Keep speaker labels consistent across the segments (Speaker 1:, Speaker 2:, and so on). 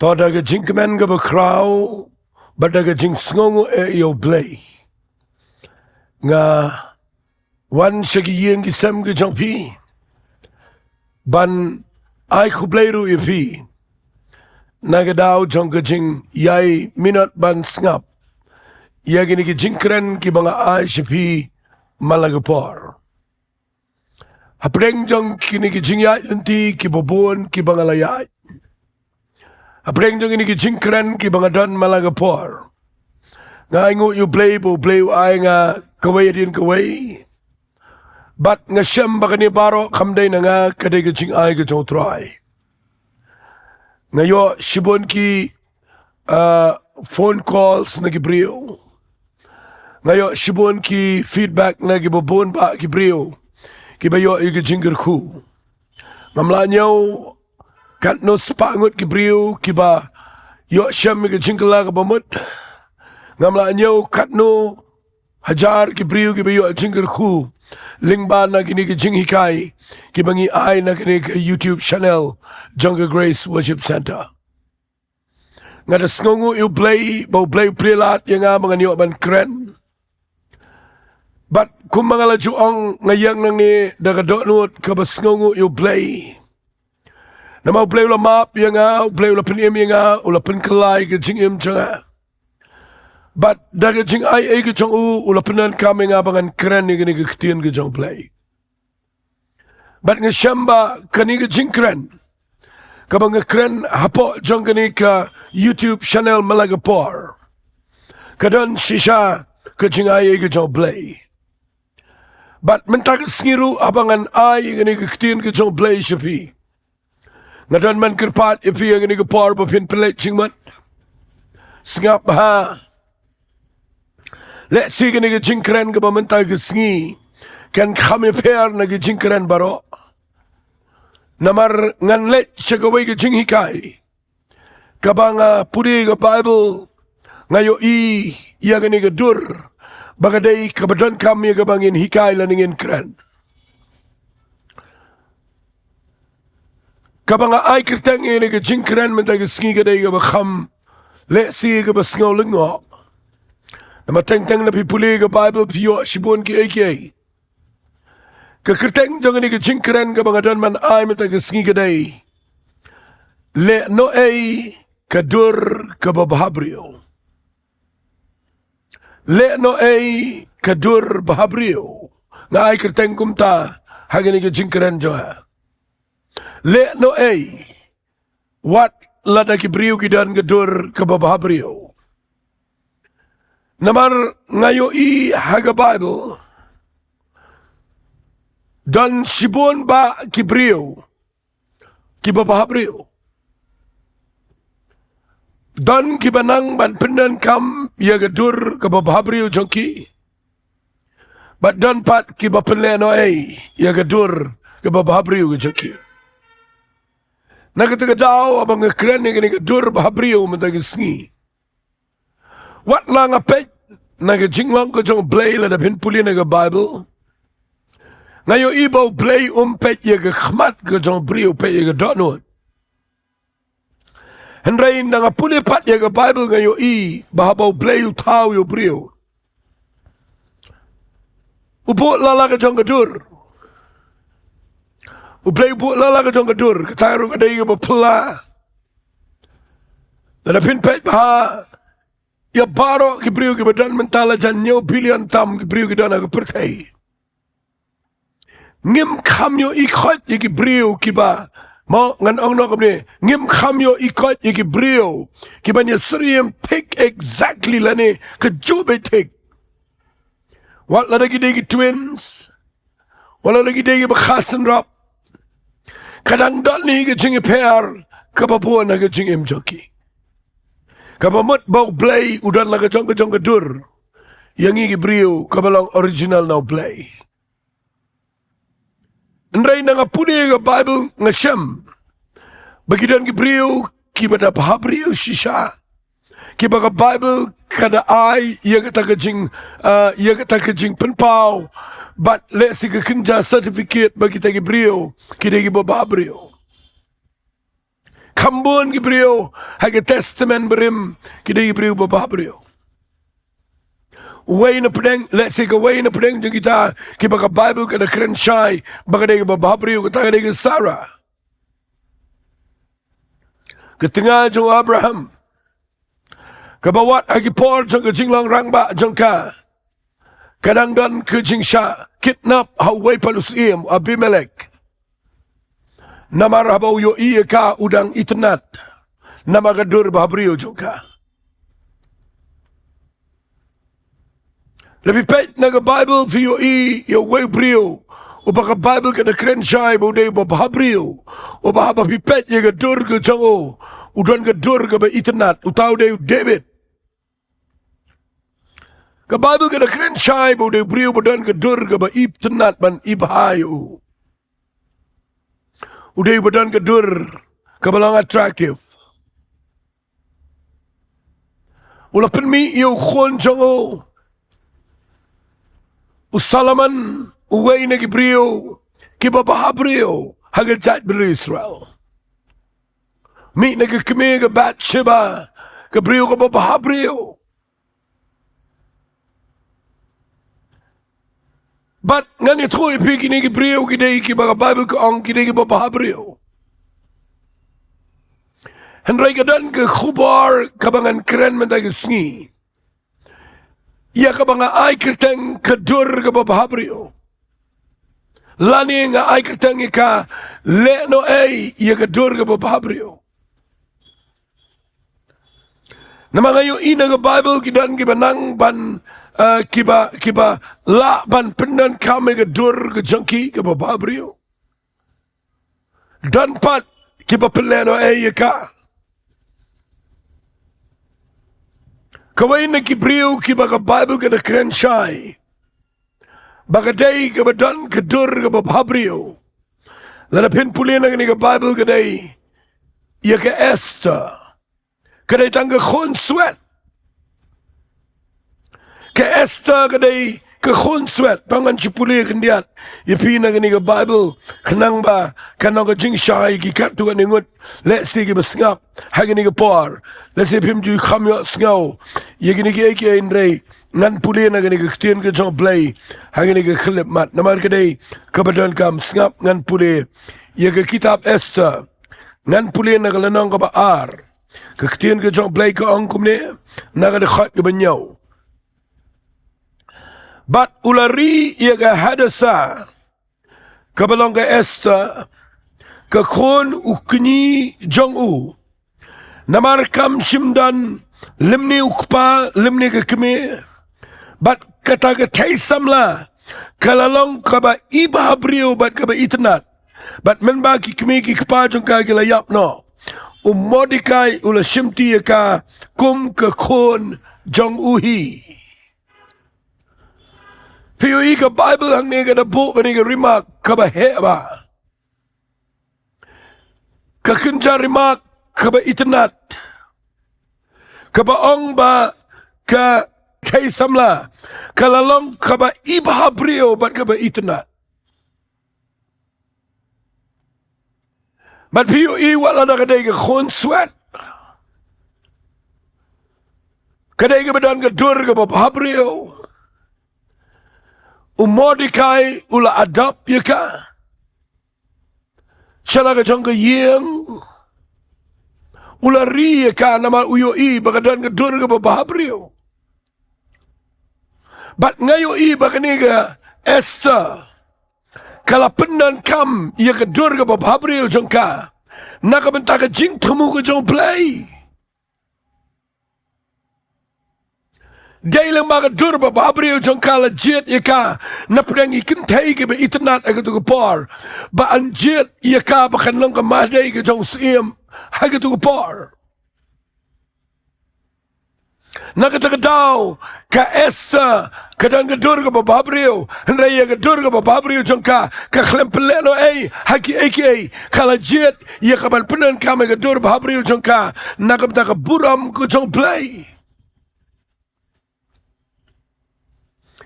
Speaker 1: Toda ke jingmane ke bekrau, bada ke jing Sngi U Blei. Nga wan segi yang ki sem ke jong pi, ban ai khu Blei ru fi. Nagadau jong ke jing yai minat ban ngap. Ya gini ki jingkren ki banga ai sipi malagapor. Apreng jong kini ki jingyai lenti ki bobon ki banga layai. Apreng jong ini ki jingkren ki banga don malagapor. Nga ingu U Blei bo Blei ai nga kawai din kawai. Bat nga syam baka ni baro kamday na nga kaday ka jing ai ka jong try. Ngayo sibon ki phone calls na gibriyo. Ngayo sibon ki feedback na gibobon ba gibriyo. Kibayo yung jingkyrkhu. Ngamla nyaw kat no spangot gibriyo kiba yo syam yung jingkala kabamut. Ngamla nyaw kat no hajar gibriyo kibayo jingkyrkhu. Lyngba na kini ke jinghikai kibangi ai na kini ke YouTube channel Jungle Grace Worship Center. Ngada Sngi U Blei bau Blei prelat yang mga niyo ban kren. But kung mga lajuang ngayang nang ni dagadonot ka ba Sngi U Blei. Na mau Blei ula map yang Blei ula penim yang ula penkelai ke jingim changa. But daga jing ai ke jong ula penan kami nga bangan kren ni kini ke Ktien U Blei. But nga syamba kani ke jing kren. Kabang nga kren hapo jong kani ka YouTube channel malagapor. Kadon sisha ke jing ai ke jong Blei. But mentag sengiru abangan ai kani ke Ktien U Blei sipi. Ngadon man kerpat ipi kani ke por bapin pelet jingmat. Sengap ha. Let's see kani ke jingkren ke mentag Sngi. Kan kami per na ke jingkren baro. Namar ngan let syagaway ke jinghikai. Kabang pudi ke Bible ngayo iya kani ke DUR. Bagaday kabadon kami kabangin hikai laningin kren. Kabang ay kirtang ini ke jingkren mentag Sngi kaday ke bakam. Let's see ke basngaw lengo. Namateng-teng na pipuli ke Bible piyo sibon ki AK. Kekerteng jangan ni ke jingkren ke bangadon man ay mentag Sngi kaday. LEHNOHEI ke DUR ke BHABRIEW. LEHNOHEI ke DUR BHABRIEW. Nga ay kerteng kumta hagani ke jingkren joa. LEHNOHEI wat lada ki briu ki dan ke DUR ke BHABRIEW. Namar ngayo haga Bible. Dan sibon ba ki briu ki BHABRIEW. Dan kibanang ban pendan kam ya ke DUR ke BHABRIEW jongki. But dan pat ki LEHNOHEI ya ke DUR ke BHABRIEW jongki. Nagatagadao abang kren ni ke DUR BHABRIEW mentag Sngi. Wat lang apet nagajinglong ko jong Blei la dapin puli na Bible. Ngayo ibaw Blei pet ya ke khmat ko jong briu pet ya ke donot. Henry na nga puli pat ya ke Bible ngayo bahabaw Blei tau yo briu. Upo lala ka jong ke DUR. Ublei upo lala ka jong ke DUR. Kataru ka dahi ka bapala. Ladapin pet baha. Ya baro ki briu ki badan mentala jan nyaw bilion tam ki briu ki dana ka pertay. Ngim kamyo ikot ki briu ki ba. Mau ngan ong no kabni. Ngim kamyo ikot ki briu. Ki ba niya seriyam take exactly lani ka jube take. Wala lagi degi twins. Wala lagi degi bakasan rap. Kadang dot ni ki jingi PR. Kapapuan na ki jingi mjoki. Kabamot bau Blei udan laga jong ke DUR. Yang briu kabalang original na Blei. Ndray na nga puni nga Bible nga siyam. Bagidan ki briu kibada BHABRIEW sisha. Kibaga Bible kada ay iya kata kajing penpau. But let's see kinja certificate bagi tagi briu kidagi BHABRIEW. Kambun gibriu hage testament berim kide gibriu bababriu. Way na pedeng, let's say way na pedeng jeng kita kibaga Bible kada keren syai baga de bababriu kata de Sarah. Ketengah jeng Abraham kabawat hagi por jeng jinglang rangba jengka kadang dan ke jingsha kidnap hawai palusim Abimelek. Nama rabau yo iya ka udang itnat. Nama gadur bahabriyo juga. Lebih pet naga Bible fi yo i yo way brio. Upa ka Bible kada keren syai baude bahabriyo. Upa haba pipet ya gadur ke jango. Udan gadur ke ba itnat. Utau de David. Ka Bible kada keren syai baude brio udan gadur ke ba itnat ban ibhayu. Uday badan gadur kabalang attractive. Ulapan mi iyo khon jango. Usalaman uway na gibriyo kibabahabriyo hagajat bilo Israel. Mi nagkimi ka Bathsheba gabriyo kababahabriyo. But ngani troy pi kini gibriyo kidai kibaga Bible ka ang kidai kibabahabriyo. Henry kadan ke khubar kabangan keren mentay ke Sngi. Ia kabanga ay kerteng kadur kababahabriyo. Lani nga ay kerteng ika LEHNOHEI ia kadur kababahabriyo. Nama ngayon ina ka Bible kidan kibanang ban kiba la ban penan kami ke dur ke jangki ke bababriyo. Dan pat kiba LEHNOHEI ka. Kawai na kibriyo kiba ka Bible ke na keren syai. Bagaday kiba dan ke dur ke bababriyo. Lalapin pulin na ka Bible kaday iya ke Esther. Kadai tangga khon sweat. Ke Esther kadai ke khon sweat. Pangan cipuli kendiat. Yepi na gani ke Bible. Kenang ba. Kanang ke jing syai ki kat tu kan ingut. Let's see ki besngap. Hagani ke por. Let's see pim ju khamyo sngau. Ye gani ke eki indrei. Ngan puli na gani ke Ktien U Blei. Hagani ke khilip mat. Namar kadai kebadan kam sngap ngan puli. Ye ke kitab Esther. Ngan puli na kalanang ka baar. Ktien U Blei ka angkum ni naga de khat ke banyau. But ulari ia ga hadasa kabalong ka Esther ka khon ukni jong namar kam shimdan limni ukpa limni ke keme but kata ka taisamla kalalong ka ba ibhabriyo bat ka ba itnat but men ba ki keme ki kpa jong ka gila yap no. Mordecai ula shimti ka kum ke khon jong uhi. Fiyo ika Bible hang ni ka na book ni ka rimak ka ba heba. Ka kinja rimak ka ba itnat. Ka ba ong ba ka kay samla. Ka lalong ka ba ibhabriyo bat ka ba itnat. But piyo wala na kaday ka khon sweat. Kaday ka badan ka dur ka bababriyo. Mordecai ula adap ya ka. Shala ka jang ka yeng. Ula ri ya ka nama uyo bakadan ka dur ka bababriyo. But ngayo bakani ka Esther. Kalapenan kam ia ke dur ke BHABRIEW jengka nak bentar ke jingkyrkhu ke Jowai Dailang maka dur BHABRIEW jengka legit ia ka na pedang ikan tay ke internet ke tu ke par ba anjit ia ka bakan lang ke madai ke jong sim ha ke tu ke par nak kata daw ka Esther kadang gadur ka BHABRIEW henry ka gadur ka BHABRIEW jengka ka LEHNOHEI haki aka kalajit ia ka ban penan ka gadur BHABRIEW jengka nak ka buram ko jong play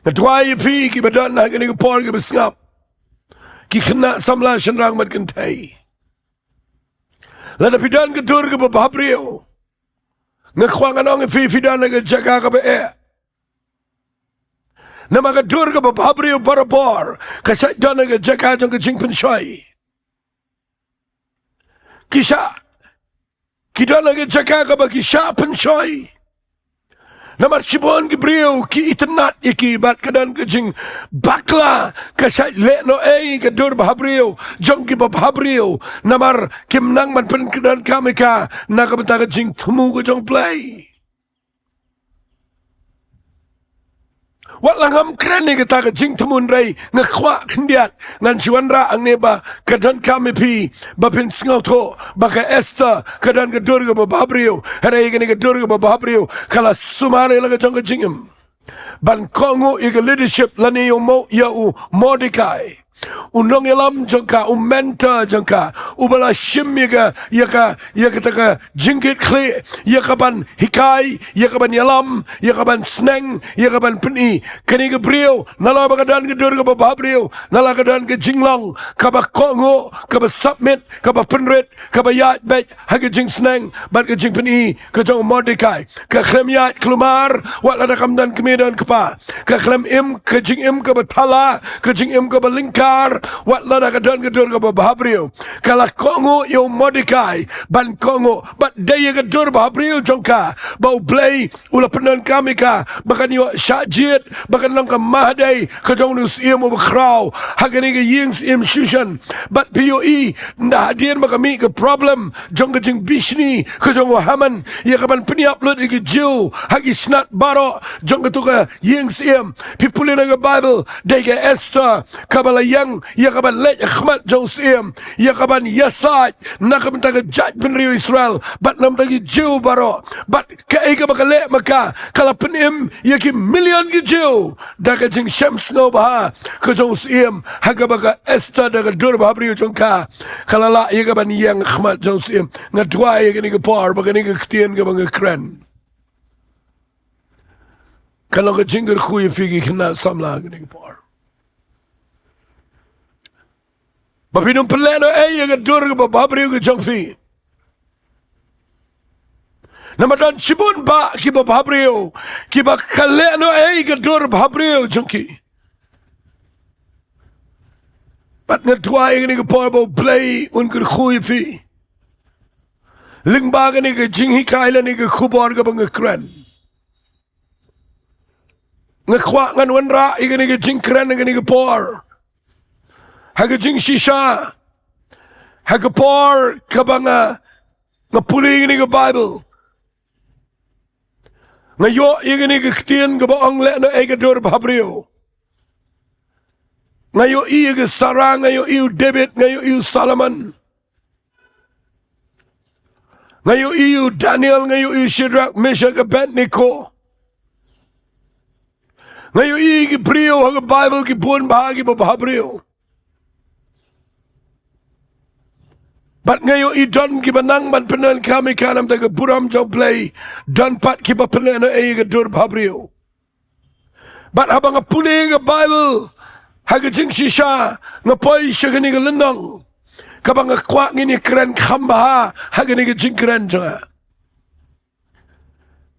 Speaker 1: Jowai fi ki badan na kini ko por ki besngap ki kena samla shenrang mat kentay Lada fidan ke dur ke BHABRIEW. Ngekwangan ang fidan ke Jaka ke Nama ke dur ke BHABRIEW barabor. Kasat dan ke Jaka jong ke jingpensyai. Kisah. Kita lagi Jaka ke bagi kisah pensyai. Nama Shibon ke beriau ki itnat iki bat kedan ke jing bakla kasai LEHNOHEI ke dur BHABRIEW jong ki BHABRIEW namar kimnang man pen kedan kami ka nak bentar ke jing temu ke jong Blei. Wat langham keren ni kata ke jing temun rai ngekwa kendiat ngan juanra ang neba kedan kami pi bapin sngau to baka Esther kedan ke dur ke BHABRIEW hari ini ke dur ke BHABRIEW kala sumare laga jong ke jingem ban kongo ige leadership lani yo mo ya u Mordecai unong elam jangka mentor jangka ubala shim yaka taka jingkyrkhu yaka ban hikai yaka ban yalam yaka ban sneng yaka ban peni kani ke beriau nala bagadan ke dur ke BHABRIEW nala gadan ke jinglong kaba kongo kaba submit kaba penret kaba yat bet hage jing sneng bat ke jing peni ke jong Mordecai ke klem yat kelumar wat ada kamdan kemedan kepa ke klem im ke jing im ke batala ke jing im ke balingka wat lada kadan kedur ke BHABRIEW kala kongo yo Mordecai ban kongo bat daya kedur BHABRIEW jongka bau Blei ula penan kami ka bakan yo syajit bakan lang ka mahdai ke jong nus im bekrau hagani ke yings im shushan bat POE nda hadir makami ke problem jong ke jing bishni ke jong haman ya kaban peniap lut ke jiu hagi snat baro jong ke tu ke yings im pipulin ke Bible dai ke Esther kabala yang ya kaban lej khmat josiem ya kaban yasaj nakam tag jaj penriu Israel bat nam tagi jiu baro bat ka ega bakale maka kala penim ya ki million ki jiu daga jing shams no ba ka josiem haga baka Esther daga dur BHABRIEW jongka kala la ya kaban yang khmat josiem ngadwai ya ni ke par baka ni ke Ktien ke bang kren kalau ke jingkyrkhu ya figi kena samla ke ni ke par Bapinong LEHNOHEI yang dur ke BHABRIEW ke jongfi. Namadan Shibun ba ki BHABRIEW ki ba LEHNOHEI ke dur BHABRIEW jongki. Bat ngadwa yang ni ke par bau Blei un ke khui fi. Lyngba ke ni ke jinghikai ni ke khubor ke bang kren. Ngakwa ngan wanra yang ni ke jingkren yang ni ke par. Haga jing shisha haga por kabanga ngapuli ini ke Bible ngayo ini ke Ktien ke baang LEHNOHEI ke dur BHABRIEW ngayo ke Sarah ngayo David ngayo Solomon ngayo Daniel ngayo Shadrach Meshach Abednego ngayo ke beriau haga Bible ke buan bahagi BHABRIEW Bat ngayo idon ki banang ban penan kami kanam taga buram jong Blei dan pat ki ba LEHNOHEI ke dur BHABRIEW. Bat habang apuli ke Bible haga jing shisha ngapoi syagani ke lenong kabang ngakwa ngini keren khambaha haga ni ke jing keren janga.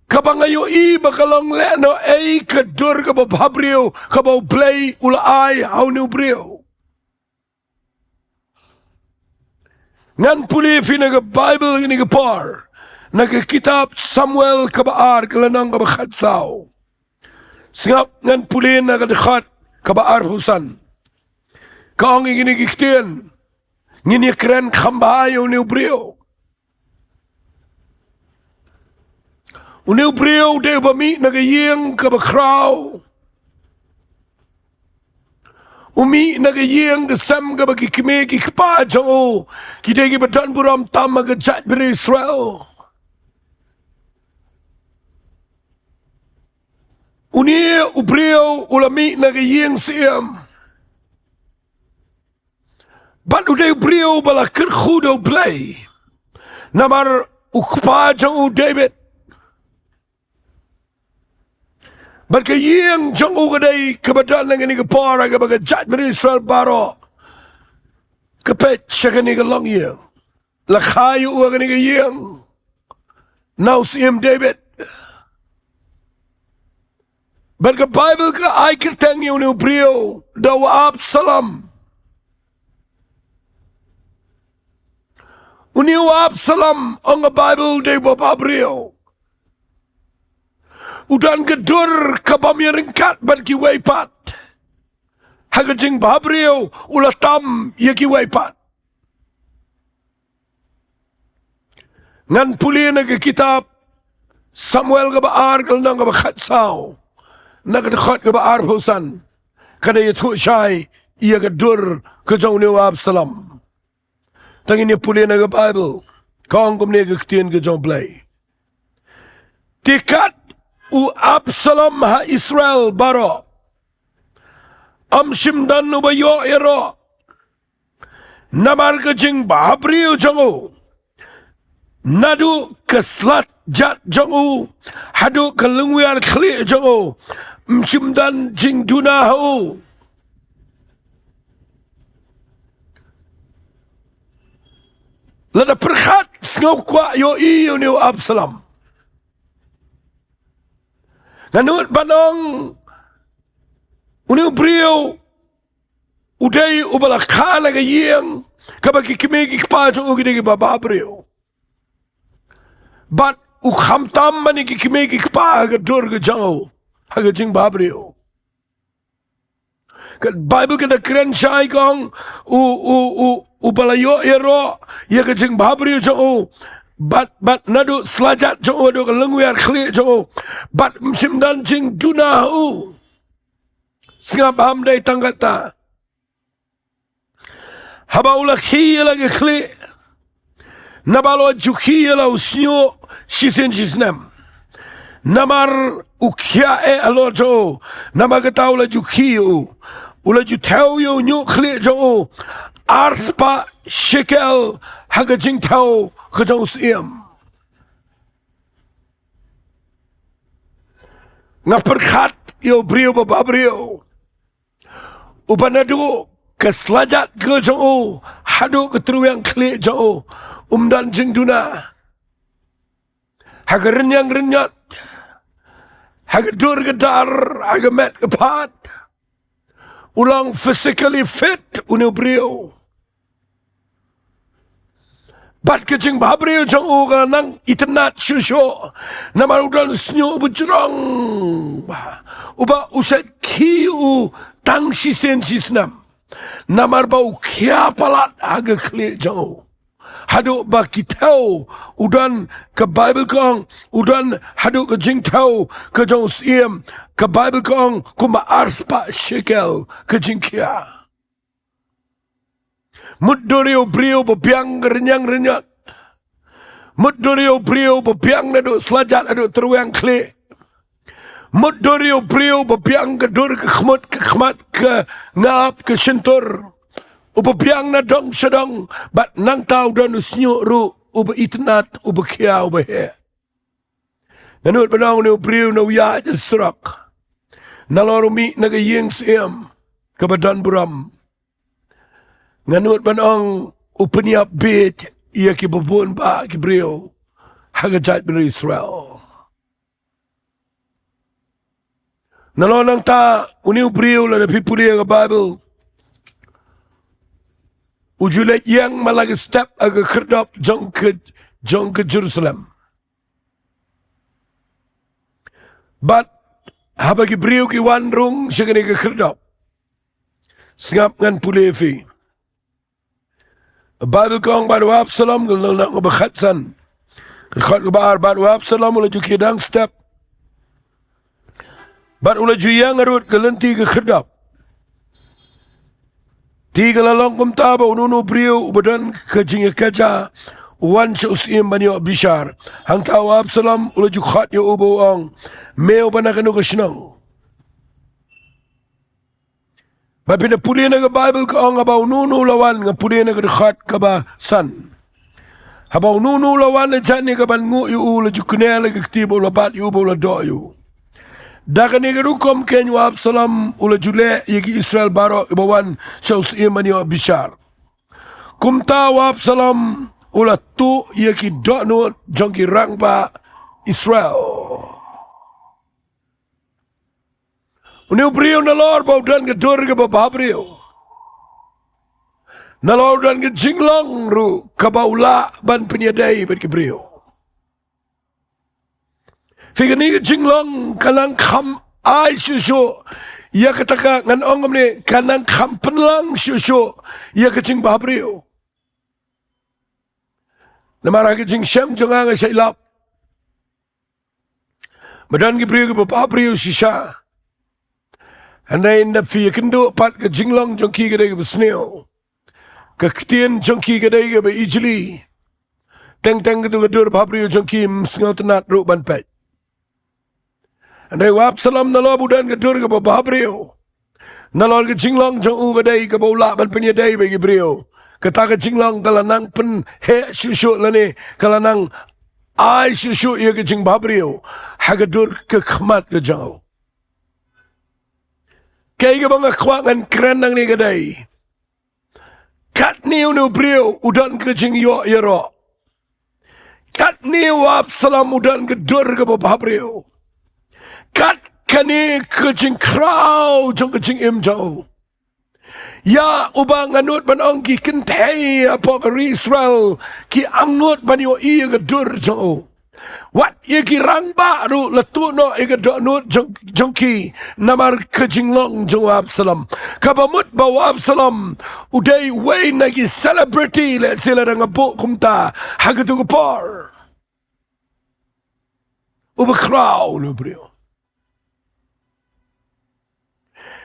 Speaker 1: Kabang ngayo bakalong LEHNOHEI ke dur ke BHABRIEW kabau Blei ula ai hau ni beriau. Ngan puli fina ke Bible ini ke par na ke kitab Samuel kabaar kelenang kabakhat sao singap ngan puli na ke dekhat kabaar husan kaong ini ke Ktien ngini keren khambayo ni beriau uniu beriau de bami na ke yeng kabakrau Umi naga yeng ke sam ke bagi kime ki kpa jong ki degi badan buram tam ke jat beri Israel. Uni ubriau ulami naga yeng siam. Bat uday ubriau bala kyrkhu do Blei. Namar ukpa jong David. Barka yang jong ugadai kebadan dengan ni kepara kebaga jat beri Israel baro kepet syakani ke long yang la khayu agani ga yeng now sim David but the Bible ka ay Ktien U Blei daw Absalom uniu Absalom ang Bible day BHABRIEW udan ke DUR kaba meringkat ban ki waipat hagajing BHABRIEW ulatam ye ki waipat ngan puli na ke kitab Samuel ka baar kal nang ka bakhatsaw nagdakhat ka baar husan kada yetu shay iya ka DUR ka uniu Absalom tangin ni puli na ka Bible kaong kumne ka Ktien U Blei tikat u Absalom ha Israel baro am shimdan u bayo ero namar ka jing BHABRIEW jango nadu keslat jat jango hadu kelungwiar kli jango mshimdan jing duna ho lada perkhat ngau kwa yo uniu Absalom nanut banong uniu Blei udai ubala khala ga yeng kabaki kimegi kpa jango gidegi BHABRIEW but u khamtam mani ki kimegi kpa ga DUR ga jango haga jing BHABRIEW kat Bible kada kren shai kong u balayo ero ya ga jing BHABRIEW jango but nadu slajat jango do kalungwiar khli jango but msimdan jing duna u singa Paham dai tanggata haba ula khi lagi khli nabalo jukhi la usnyo shisen jisnam namar ukhya e alojo namagataw la jukhi ula jutau yo nyu khli jo arspa shekel haga jingtau khajau sim ngaperkhat yo Blei BHABRIEW upanadu keslajat ke jo hadu ketruang khli jo dan jingduna haga renyang renyat haga DUR gedar haga met kepat ulang physically fit uniu Blei bat ke jing BHABRIEW jang uga nang itnat shusho namar udan snyo bujrong uba usat kiu tang sisen sisnam namar bau kia palat haga kli jang hadu ba kitau udan ke Bible kong udan hadu ke jingtau ke jong siem ke Bible kong kuma arspa shekel ke jingkia mudoriu Blei bebiang renyang renyat mudoriu Blei bebiang nadu selajat adu teruang kli mudoriu Blei bebiang ke DUR ke khmat ke ngap ke shentur ubebiang na dong sedang bat nang tau dan usnyo ru ube itnat ube kia ube he nanut banang uniu Blei na wiya jasrak nalorumi naga yeng siem kebadan buram nanut banang upeniap bit ia ki babun ba ki Blei hagajat bil Israel nalonang ta uniu Blei la na pipuli ang Bible ujulet yang malagi step aga kerdap jong ke Jerusalem but habagi Blei ki wan rung syagani ke kerdap singap ngan pulefi Bible kong baru Absalom kalau nak bakhatsan khat baar baru Absalom ula juki dang step but ula juyang arut kelenti ke kerdap tiga lalong kumtaba ununu Blei ubadan ke jingiasyllok wan syusim banyo bishar hang tau Absalom ula jukhat yo ubo ang meo banakanu ke Shillong bapina puli na ke Bible ka ang abaw nunu lawan nga puli na ke dekhat ka ba san abaw nunu lawan na dyan ni ka ban ngu yu ula jukunela ke ktibo ula bat yu ubo ula do yu Dakan ni kerukom kenyu Absalom ula jule yagi Israel baro ibawan syausim manyo bishar. Kumta Absalom ula tu ia ki donut jong ki rangba Israel. Uniu brio na lor bau dan ke dur ke BHABRIEW. Na lor dan ke jinglong ru kabaula ban penyadai ban ke brio. Figan ni ke jinglong kanang kam ai susu. Ia kataka ngan ongom ni kanang kam penlang susu. Ia ke jing BHABRIEW. Namara ke jing syam jongang ke sailap. Madan ke brio ke BHABRIEW sisa. Handai na fi kynduh pat ke jinglong jongki ke dai ke besneo. Ke Ktien jongki ke dai ke be ijli. Teng ke tu ke dur BHABRIEW jongki msngau tenat ru ban pet. Handai Absalom na lo budan ke dur ke BHABRIEW. Na lo ke jinglong jong u ke dai ke bola ban penyadai be ke brio. Kata ke jinglong kalanang pen he susu lani kalanang ai susu ia ke jing BHABRIEW. Haga dur ke khmat ke jauh. Kaya ke bangga kuangan keren nang ni kedai. Kat ni unu brio udan ke jingiaroh. Kat ni Absalom udan ke dur ke BHABRIEW. Kat kani ke jingkyrkhu jong ke jingimjau. Ya ubang anut ban ong ki kentai apa ke Israel ki angut ban yo iya ke dur jauh. Wat ye ki rangba ru letu no ega donut jongki namar ke jinglong jong Absalom. Kabamut bawa Absalom udai way nagi celebrity le sila dengan buk kumta hagatu gupar. Ubakraw no brio.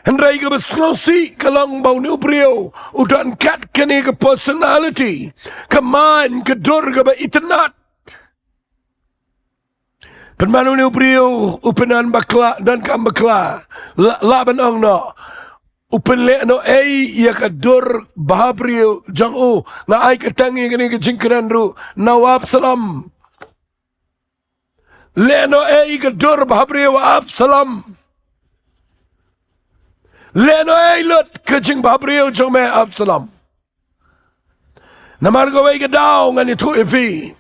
Speaker 1: Hendrai ke besngausi kalang bau no brio udan kat kene ke personality keman ke dur ke ba internet. Penmanu ni brio upenan bakla dan kam bakla laban ong no upen LEHNOHEI ia ka dur BHABRIEW jang u na ai ka tangi kini ke jingkran ru na Absalom LEHNOHEI ka dur BHABRIEW Absalom LEHNOHEI lut ke jing BHABRIEW jang me Absalom namar gawai ke daw ngani tu evi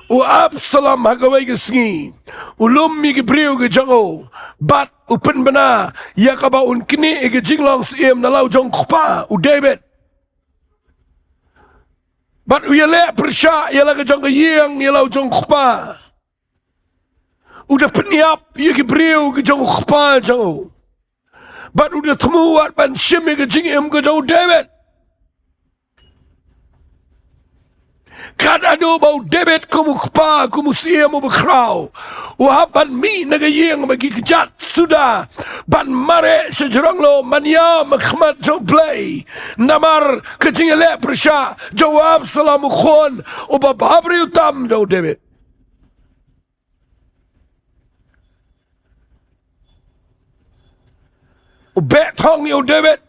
Speaker 1: u Absalom hagawai ke Sngi ulum mi ke brio ke jango bat upen bana ya kaba un kini ke jinglong siem na lau jong kpa u David bat u yale persya ya la ke jong ke yeng ya lau jong kpa udah peniap ya ke brio ke jong kpa jango bat udah temuat ban syim ke jingim ke jong David. Kad ado bau David kumu kpa kumu siam u bekrau. Wahaban mi nagayeng bagi kejat sudah. Ban mare sejerang lo mania makhmat jong Blei. Namar kejingele persya jawab salamu khon u BHABRIEW tam jauh David. U bet hong yo David.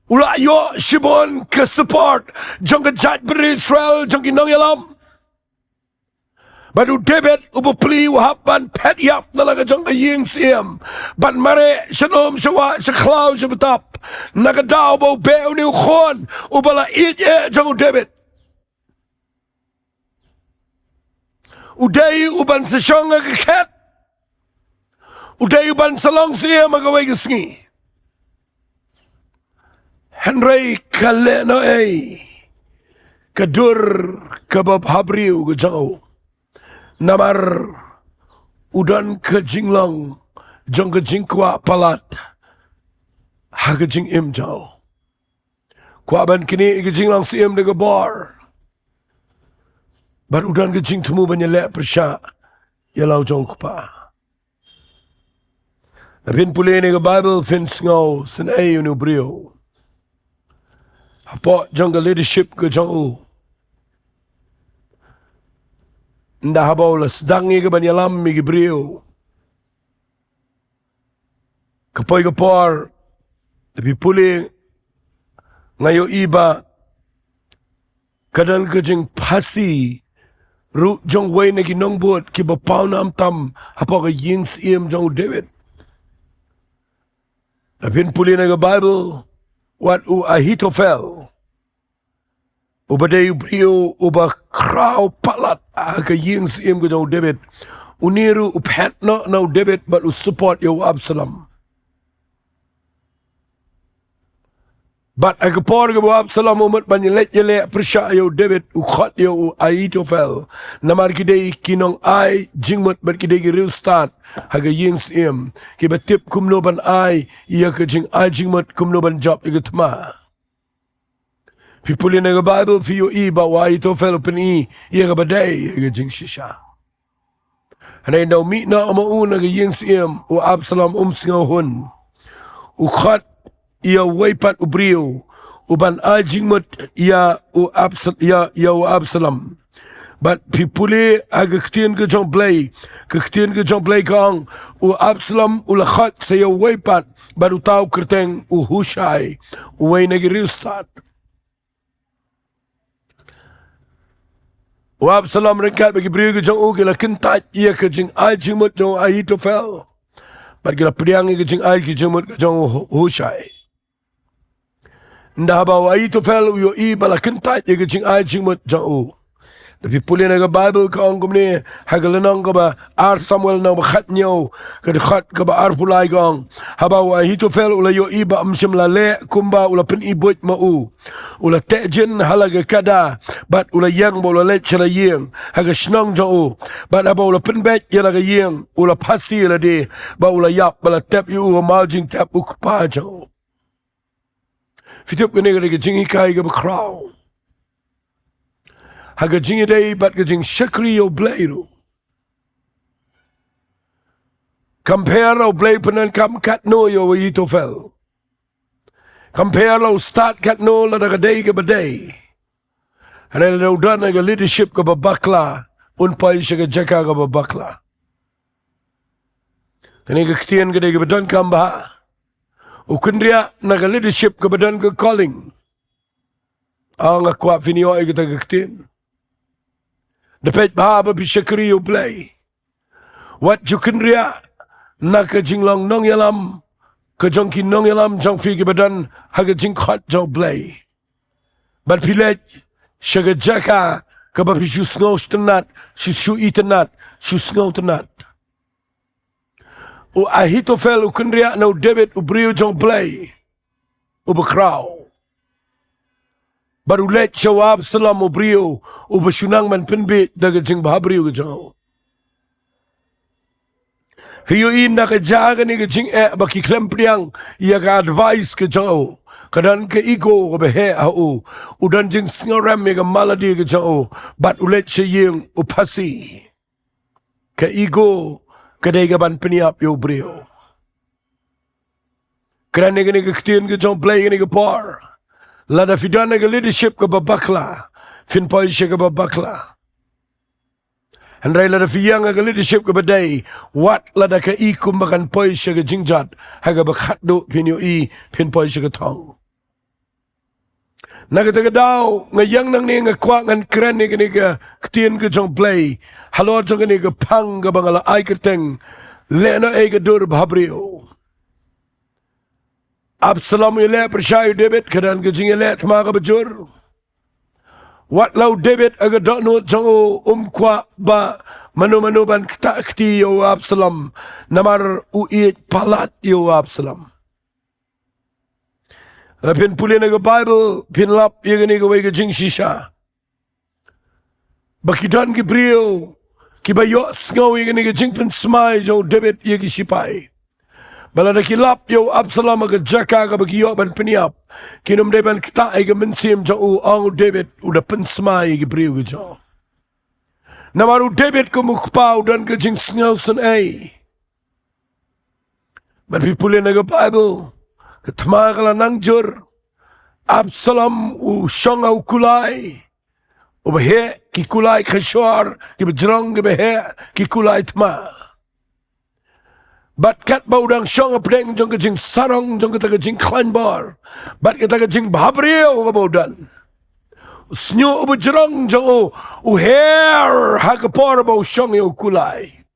Speaker 1: Ula yo shibon ke support jong ke jat beri Israel jong ki Nongyalam. Badu David ubu pli wahaban pet yap nalaga jong ke ying siem. Ban mare shanom shawa shaklau shabatap. Nagadao bo be uni ukhon ubala it ye jong David. Uday uban seshonga ke ket. Uday uban salong siem agawai ke Sngi. Hendrai ke LEHNOHEI ke dur ke BHABRIEW ke jauh namar udan ke jinglong jong ke jingkwa palat ha ke jingim jauh kuaban kini ke jinglong siem de ke bar bar udan ke jing temu banyalek persya yalau jong kpa Napin puli ni ke Bible fin ngau sen unu brio Apa jong ke leadership ke jong u. Nda habau la sedangi ke banyalam mi ke brio. Kapoi ke par. Lebih puli. Ngayo iba. Kadang ke jeng pasi. Ru jong wei na ki Nongpoh ki bapau nam tam. Apa ke yin siem jong David. Napin puli na ke Bible. What u Ahitophel Ubadai brio uba kraw palat aga ying sim go David. Uniru uphat no David but support yo Absalom. But agapor go Absalom umat banyelet yele persya yo David ukhat yo Ahitophel. Namar kidei kinong ai jingmut bat kidei real start haga ying sim. Kibatip kumno ban ai iya ka jing ai jingmut kumno ban job igatma. People in the Bible for you ba wa Ahitophel pen iya ka badai iga jing shisha. And I know meet na amauna ga ying sim u Absalom singahun. Ukhat ia waipat ubrio uban ajingmut ia u Absalom. But pipuli aga Ktien U Blei Ktien U Blei kang u Absalom ulakhat sa ia waipat baru tau kerteng u Hushai uway nagiristat. U Absalom ringkat bagi brio gajong u gila kentat ia kajing ajingmut jong Ahitophel. But gila priangi kajing ajingmut gajong Hushai. Ndah bawa Ahitophel yo bala kentat ye gajing ajingmut jong. Tapi pulih naga Bible ka ang kumni hagalanang ka ba Samuel na bakhat niyo kadakhat ka ba pulay kang habaw Ahitophel ula yo ba amsim lale kumba ula penibot mau ula tejen halaga kada bat ula yang ba ula let sila yang haga snong jong bat habaw ula penbet yalaga yang ula pasi la de ba ula yap bala tap yu maljing tap ukpa jong. Fitup kene ka jingikai ka ba kraw. Haga jingidei bat ka jing Story of Blei ru. Compare lo Blei penan kam kat no yo Ahitophel. Compare lo start kat no la daga day ka badai. Hanay lo dan naga leadership ka babakla unpay siya ka Jaka ka babakla. Kani ka Ktien ka day ka badan kam baha. Ukundriya naga leadership ka badan ka calling. Ang akwa finio ay kita ka Ktien. Dapat bahaba pi Story of Blei. Wat jukundriya naka jinglong nong yalam ka jongki nong yalam jong fi badan haga jingkhat jong Blei. But pilet shaga Jaka ka ba pi sngow tenat shu itanat shu sngow tenat. U Ahitophel ukundriya no David ubrio jong Blei ubakraw. Baru let jawab Absalom ubrio ubasyunang man penbit daga jing BHABRIEW gajong. Hiyo na ka jaga ni ka jing baki klempriang iya ka advice ka jong. Kadan ka ego ka behe au udan jing singaram ka maladi ka jong. Bat ulet siya yung upasi. Ka ego kaday ka ban peniap yo brio. Kadan ni ka Ktien ka jong Blei ka par. Lada fidan naga leadership ka babakla. Finpoy siya ka babakla. Andray lada fiyang naga leadership ka baday. Wat lada ka kumbakan poy siya ka jingjat. Haga bakhatdo pinyo pinpoy siya ka tong. Nagataga daw, ngayang nang ni nga kwa ngan kren ni ka Ktien ka jong Blei. Halo jong ni ka pang ka bangala ay kerteng. LEHNOHEI ka DUR BHABRIEW. Absalom ile persyayu David kadan ka jingile tma ka bajur. Wat lau David aga donut jong kwa ba manu ban kti yo Absalom namar uit palat yo Absalom. Pin pulin aga Bible pin lap yagani ka way ka jing shisha. Bakidan ki brio ki bayo sngaw yagani ka jing pin smay jong David yagi sipay. Bala na kilap yo Absalom aga Jaka ka bagiyo ban peniap. Kinum de ban kita ay ka mensim jong ang David uda pensmay gibriw ka jong. Namaru David kumukpaw dan ka jing sngaw san ay. But pipulin na ka Bible. Katma ka lang nangjur. Absalom u siyang au kulay. Ubahe ki kulay kasyar. Ki bajrang ki bahe ki kulay tma. Bat kat ba udang siyang apdeng jong ka jing sarong jong ka jing klanbar. Bat ka jing BHABRIEW ka ba udan. Snyo ubajrang jong u hair hakapor ba siyang yung kulay.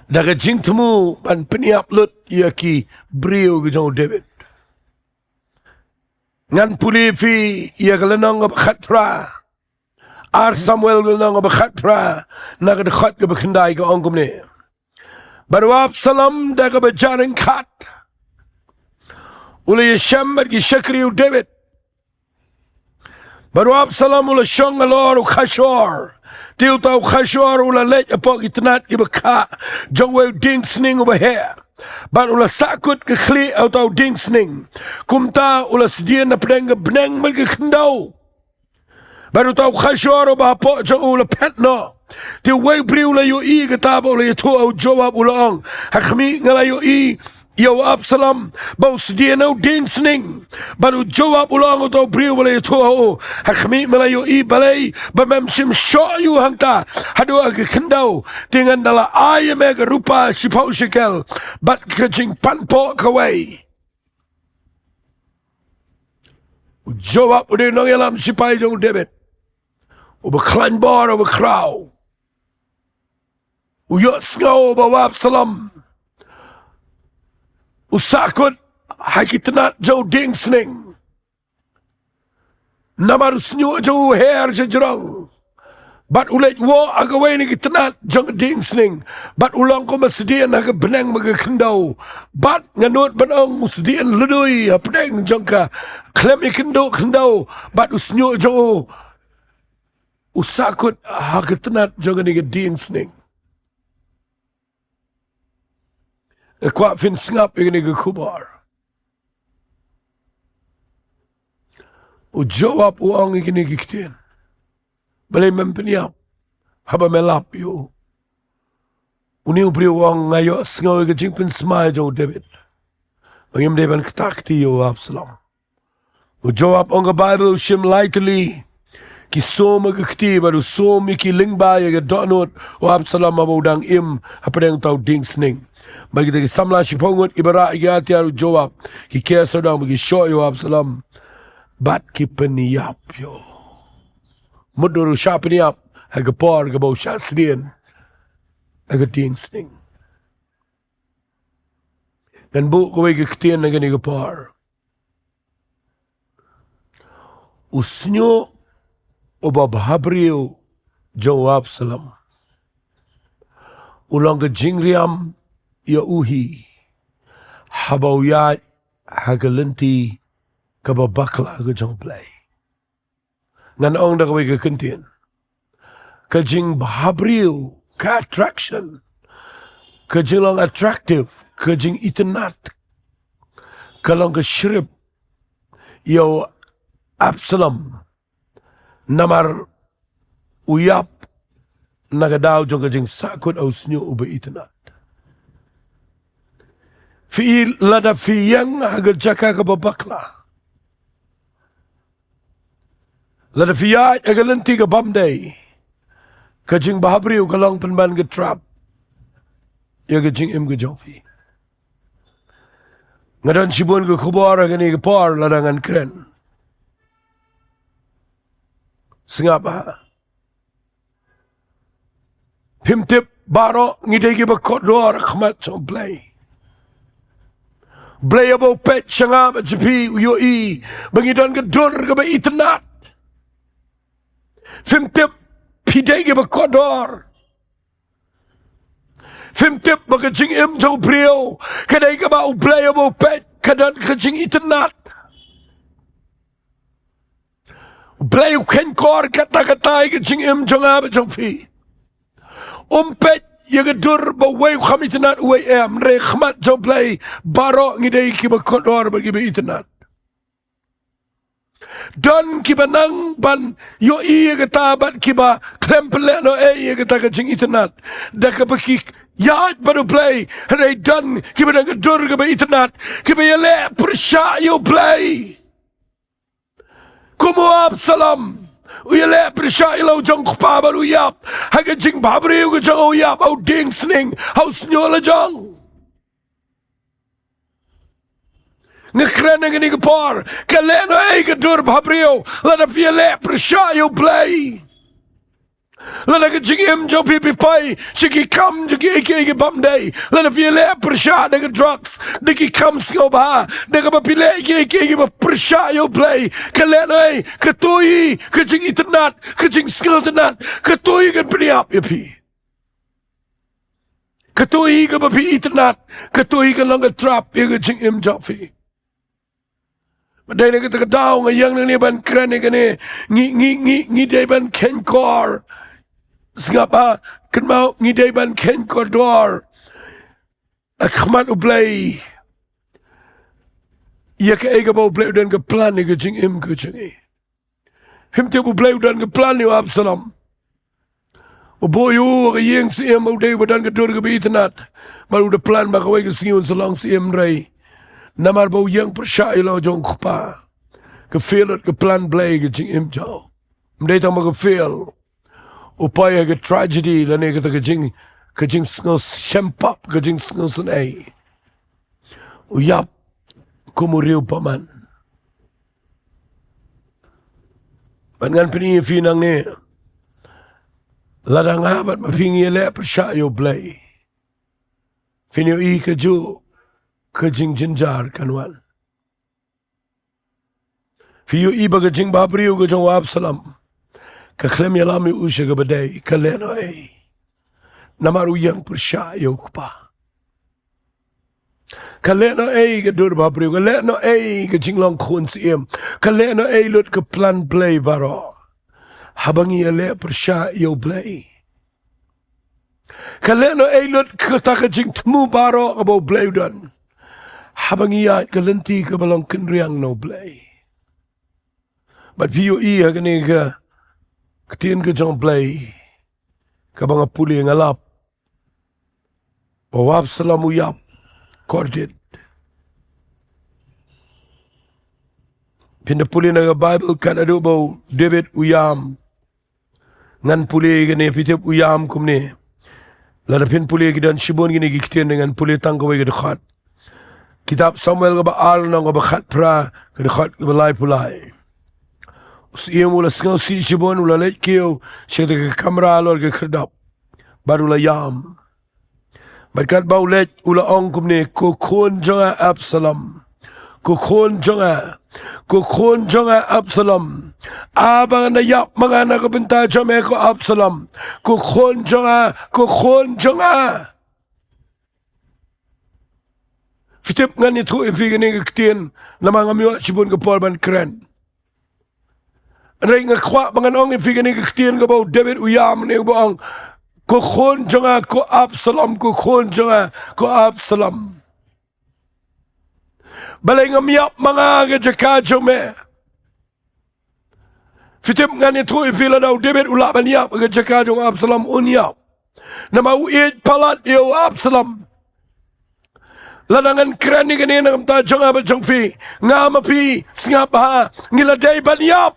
Speaker 1: Daga jing temu ban peniap lut yaki brio ka jong David. ngan puli fi ya galanang bakhat pra ar Samuel galanang bakhat pra nagad khat ga bakhandai ga ongum ne baru Absalom da ga bajaring khat ula Yesham gi Shakri u David baru Absalom ula shong alor u khashor tiu tau khashor ula lej apok itnat gi bakha Jowai ding sning over here baru ula sakut ke khli au tau ding sning kumta ula sedian na pedang benang mer ke khyndau baru tau khashor ba po jong ula petno tiu wai briu la yo I gata ba ula to au jawab ula ong hakmi ngala yo I yo Absalom bau sedian au ding sning baru jawab ula ong tau briu ula to au hakmi mala yo I balai ba mem sim sho yu hangta hadu ke khyndau dengan dala ay mega rupa sipau shekel bat kajing panpo kawai jawab udah nongelam sipai jong David uba klanbor uba kraw uyot ngau ba Absalom usakut hakitnat jauh ding sning namar snyu jauh her jejrong bat ulet wo agawai ni kitnat jong ding sning bat ulang ko masdian aga benang maga khyndau bat nganut benang musdian ledui apdeng jongka klem khyndau bat usnyu jauh usakut hakitnat jong ni ding sning kwa fin ngap ni kubar jawab uang ni Ktien balai mempeniap haba melap yo uni ubri uang ngayo sngaw ke jingpen smai jong David bangim deban ktakti yo Absalom jawab ong Bible shim lightly ki som agakti baru som ki lyngba ya donot o Absalom abudang im hapadang tau ding sning bagi tagi samla shipongot ibara ya tiaru jawab ki kia sodang bagi show yo Absalom bat ki peniap yo muduru shapeniap hagapor gabo shasdien aga ding sning dan bu ko ge Ktien na gani gapor usnyo o BHABRIEW jo Absalom ulang ke jingriam ya uhi habau ya hagalenti kababakla ke jong Blei ngan ong da ke Ktien ke jing BHABRIEW ka attraction ke jing attractive ke jing itnat kalong ke shrib yo Absalom namar uyap nagadaw jong kajing sakot aus nyo uba itnat. Fi lada fi yang hagal Jaka kababakla. Lada fi yaj agalanti ka bamday. Kajing BHABRIEW kalong penban ka trap. Ya kajing im ka jongfi. Ngadan sibun ka kubara kani ka par ladangan kren. Sengapa pimtip baro ngidegi ba kodor khmat so Blei abo pet sangam jepi yo I bangidon ka dur ka ba itnat pimtip pidegi ba kodor pimtip ba ka jing im jo brio kadai ka ba Blei abo pet kadan ka jing itnat Blei ken kor kata-kata ke jing im jong ab jong fi umpet ya dur ba wei kham itnat wei em re khmat jong Blei baro ngidei ki ba kodor ba ki ba itnat don ki ba nang ban yo I kata bat ki ba klempele no e kata ka jing itnat da ka ba ki yat baru Blei re don ki ba nang dur ka ba itnat ki ba yele persha yo Blei Kumu Absalom uyele persha ilo jong khpa baru yap haga jing BHABRIEW ga jong yap au ding sning haus nyola jong ngekren ngani ga par kaleno e ga dur BHABRIEW lada fiele persha yo Blei Lana ka jingim jo pipi pai, shiki kam jiki ike bam day. Lana file persha de drugs, diki kam sco ba, de ka pile ike persha yo play. Kalenai, katoi, kajing itnat, kajing skill tnat, katoi kan pretty up your pi. Katoi ka papi itnat, katoi ka lang trap yung jingim jo fi. Maday na kita kataw ngayang ni ban kran ni ngi day ban ken core. Sngapa kenmau ngidai ban ken kodor akmat u blei ya ka ega bo blei dan ke plan ni ke jingim ke jingi him te bu blei dan ke plan ni Absalom o boyo ke yeng sim o dei dan ke dur ke bitnat baru de plan ba ke siun selong sim rei namar bo yeng persai lo jong kpa ke feel it ke plan blei ke jingim jo mdei tang ke feel upaya ke tragedy lane ke kajing ngos shempap kajing ngos nei uyap kumuriu paman bangan pini finang ni ladang abat mapingi le persya yo blei finio I kaju kajing jinjar kanwan fiyo I bagajing BHABRIEW kajong Absalom kaklem yalami usha ka baday LEHNOHEI namaru yang persya yokpa LEHNOHEI ka DUR BHABRIEW LEHNOHEI ka jinglong khun siem LEHNOHEI lut ka plan blei baro habangi ale persya yo blei LEHNOHEI lut ka taka jing temu baro ka bo blei dan habangi ya ka lenti ka balong kenriang no blei but view I agani ka Ktien U Blei kabang puli ngalap Fall of Absalom uyap kordit pinda puli na Bible kan adu bo David uyam ngan puli gani pitip uyam kumne lada pin puli gidan shibon gini Ktien dengan puli tangkawai gedekhat kitab Samuel ka ba al nang ka ba khat pra gedekhat ka balai pulai Siem ula si shibon ula lek kio syada ke kamera lor ke kedap baru la yam berkat bau lek ula ong kumne ko khon jonga Absalom ko khon jonga Absalom abang na yap mga nakabenta jame ko Absalom ko khon jonga fitip ngani tu ifigani Ktien namang amyo shibon ke polban kren Ray nga kwa mga nong ifigani Ktien ka ba David uyam ni ubang ko khon jonga ko Absalom balay nga miyap mga Jaka jome fitip nga ni tu ifila daw David ulaban yap mga Jaka jong Absalom unyap na mauit palat iyo Absalom ladangan keren ni ganyan ang ta jong abat jong fi nga mapi sngapa ngiladay banyap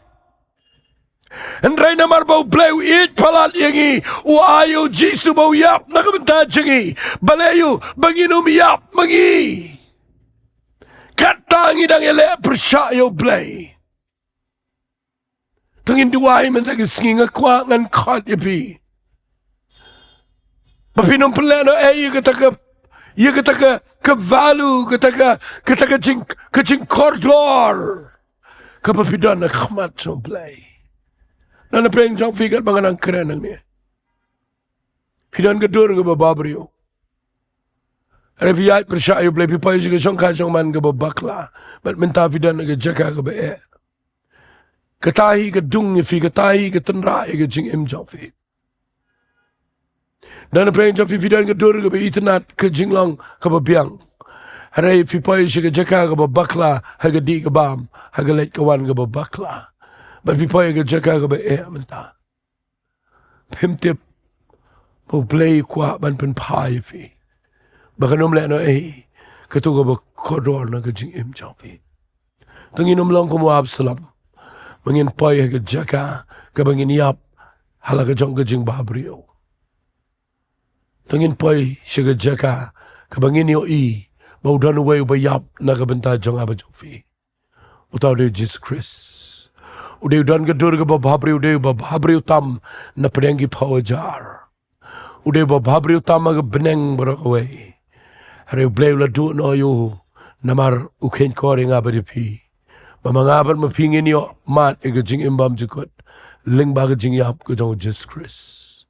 Speaker 1: and ray na marbaw blay it palat yangi o ayo jisu baw yap nakabenta jangi balayo banginom yap magi katangi dang ele persyayo blay tungin duwai man sa Sngi nga kwa ngan kat yapi papinom peleno yung kataka kavalu kataka jing kordor kapapidan na khmat so blay na napreng jang figat mga nang keren niya. Pidan ka DUR ka BHABRIEW. Refiyat persyayo blay pipay siya siyang kasyang man ka bakla. But minta fidan na ka Jaka ka ba Katahi ka dungi fi, katahi ka tanrai ka jing jang fi. Na napreng jang fidan ka DUR ka ba itanat ka jinglong ka biang. Haray pipay siya ka Jaka ka bakla, haga di ka bam, haga late kawan ka bakla. But pipay ka Jaka ka ba menta. Pimtip po play kwa ban pen pai fi. Baka nom LEHNOHEI katuga ba kodor na ka jing fi. Tanginom lang ko mo Absalom. Mangin pay ka Jaka ka bangin yap halaga jong ka jing BHABRIEW. Tangin pay siya ka Jaka ka bangin yo baudan uway ubayap na kabenta jong aba jong fi. Utaw de Jesus Christ. Udah dan gedur ke BHABRIEW udah BHABRIEW tam na penenggi pawajar. Udah BHABRIEW tam ke beneng berakawai. Hari Blei la du no yo namar uken kore ngabadi pi. Mamangaban mapingin yo mat ega jing imbam jikot. Lyngba ke jingiap ke jong Jesus Christ.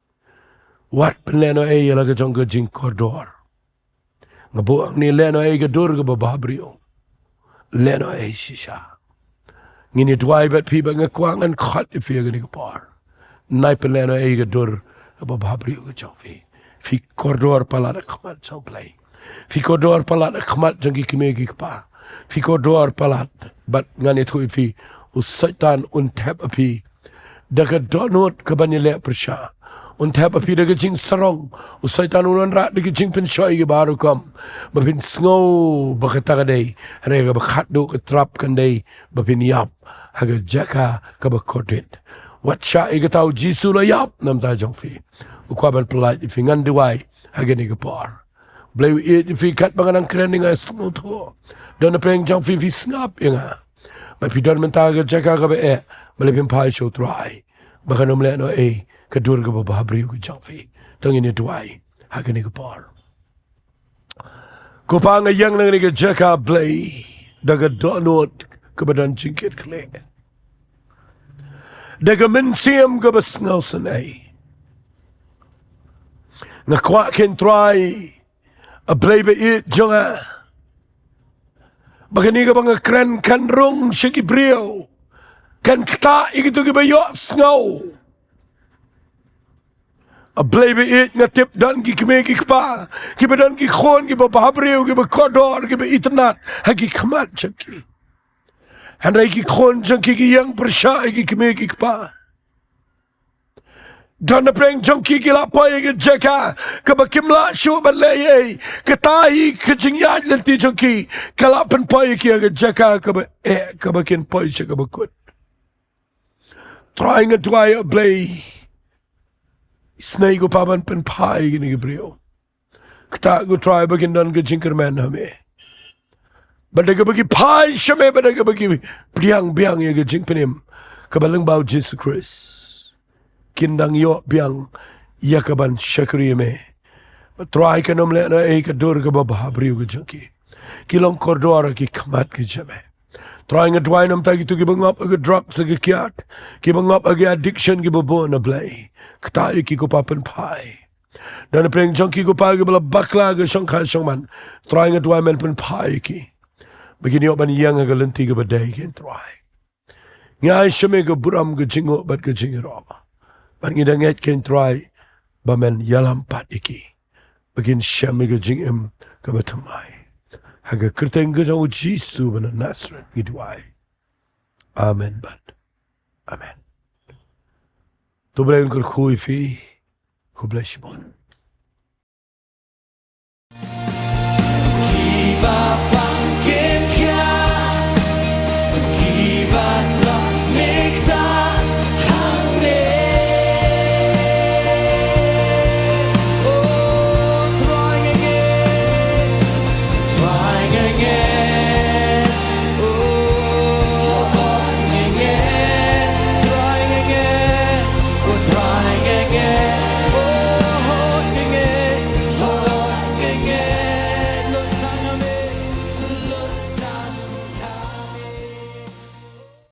Speaker 1: Wat penleno yala ke jong ke jing kordor. Ngabuang ni leno ke dur ke BHABRIEW. Leno shisha. Ngini Jowai bet pi ba ngakwang an khat ifi ga ni par. Nai peleno ga dur ba BHABRIEW ga chafi. Fi koridor pala da khamat chau play. Fi koridor pala da khamat jangi kimegi pa. Fi koridor pala bat ngani thu fi usaitan untap api. Daga donot ka banile persha. Untap api daga jing sarong. Usaitan unan rat daga jing penshoy ga baru kam. Bapin sngo bakata ga day. Rega bakhat do ka trap kan day. Bapin yap. Haga Jaka kaba kodit. Wat sya iga tau jisu la yap nam ta jong fi. Ukwaban pelait ifi nganduwai haga ni par. Blei ifi kat banganang keren nga smooth ho. Don apeng jong fi snap inga. Mai pidon mentaga Jaka kaba malipin pai Sohthri. Baka nom le no kadur kaba BHABRIEW jong fi. Tangin ni Jowai haga ni par. Kupanga yang nang ni Jaka Blei daga donot kebadan jingkyrkhu. Daga mensiam ke besngausan Ngakwa ken try a Blei be it jonga. Bagani ka bang kren kan rong BHABRIEW. Kan kta igitu ke bayo sngaw. A Blei be it ngatip dan ki kimeki kpa. Ki badan ki khon ki BHABRIEW ki kodor ki itnat hagi khamat chaki. Handai ki khon jang ki yang persya ki kimeki kpa. Dan preng jang ki la pai ki Jaka ka bakimla shu balai katai ki jingyat lanti jang ki kala pen pai ki ga Jaka ka bakin pai sha ka bakut. Trying a Jowai Blei Sngi ko paban pen pai ki ni BHABRIEW. Kta go try bakin dan ka jingkerman hame. Badaga bagi pai shame badaga bagi biang ya ga jingpenim kabalang bau Jesus Christ. Kindang yo biang yakaban shakri me. Try kanom le na ka dur ka BHABRIEW ga jangki. Kilong koridor ki khamat ki jame. Trying a Jowai nam ta ki tu ki bangap aga drugs aga kiat. Ki bangap aga addiction ki bobo na Blei. Kta ki ko papan pai. Dan preng jangki ko pa ga bala bakla ga shangkha shangman. Trying a Jowai men pen pai ki. Begini oban yang aga lenti ke badai ken try. Ngai shame ke buram ke jingo bat ke jingiaroh. Ban ngidang et ken try bamen yalam pat iki. Begin shame ke jingim ke batamai. Haga kerteng ke jauh Jisu bana Nasrat Jingduwai. Amen bat. Amen. Tu belain kerkhu ifi. Ku bless you.